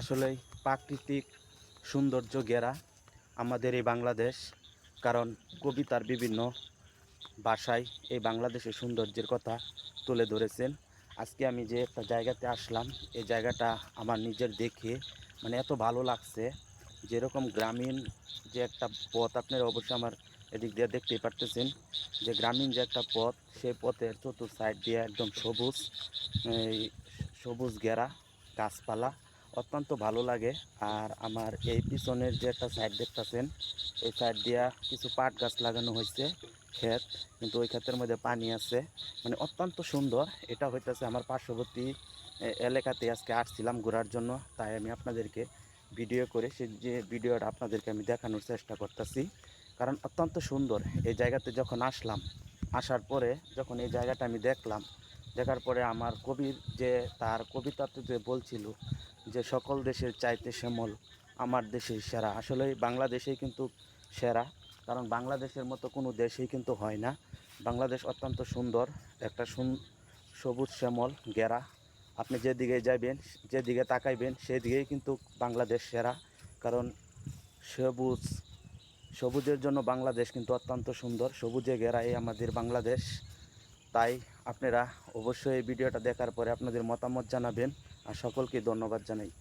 আসলেই প্রাকৃতিক সৌন্দর্য ঘেরা আমাদের এই বাংলাদেশ। কারণ কবিতার বিভিন্ন ভাষায় এই বাংলাদেশের সৌন্দর্যের কথা তুলে ধরেছেন। আজকে আমি যে একটা জায়গাতে আসলাম, এই জায়গাটা আমার নিজের দেখে মানে এত ভালো লাগছে। যেরকম গ্রামীণ যে একটা পথ, আপনারা অবশ্যই আমার এদিক দিয়ে দেখতেই পারতেছেন যে গ্রামীণ যে একটা পথ, সেই পথের চতুর সাইড দিয়ে একদম সবুজ, এই সবুজ ঘেরা গাছপালা অত্যন্ত ভালো লাগে। আর আমার এই পিছনের যে একটা সাইড দেখতেছেন, এই সাইড দিয়া কিছু পাট গাছ লাগানো হয়েছে, ক্ষেত, কিন্তু ওই ক্ষেতের মধ্যে পানি আছে, মানে অত্যন্ত সুন্দর। এটা হইতেছে আমার পার্শ্ববর্তী এলাকাতে আজকে আসছিলাম ঘোরার জন্য, তাই আমি আপনাদেরকে ভিডিও করে সেই যে ভিডিওটা আপনাদেরকে আমি দেখানোর চেষ্টা করতেছি। কারণ অত্যন্ত সুন্দর এই জায়গাতে যখন আসলাম, আসার পরে যখন এই জায়গাটা আমি দেখলাম, দেখার পরে আমার কবির যে তার কবিতাতে যে বলছিল যে সকল দেশের চাইতে শ্যামল আমার দেশের সেরা, আসলে বাংলাদেশেই কিন্তু সেরা। কারণ বাংলাদেশের মতো কোনো দেশেই কিন্তু হয় না। বাংলাদেশ অত্যন্ত সুন্দর একটা সবুজ শ্যামল ঘেরা। আপনি যেদিকে যাবেন, যেদিকে তাকাইবেন সেদিকেই কিন্তু বাংলাদেশ সেরা। কারণ সবুজ, সবুজের জন্য বাংলাদেশ কিন্তু অত্যন্ত সুন্দর, সবুজে ঘেরা এই আমাদের বাংলাদেশ। তাই আপনারা অবশ্যই এই ভিডিওটা দেখার পরে আপনাদের মতামত জানাবেন। আর সকলকে ধন্যবাদ জানাই।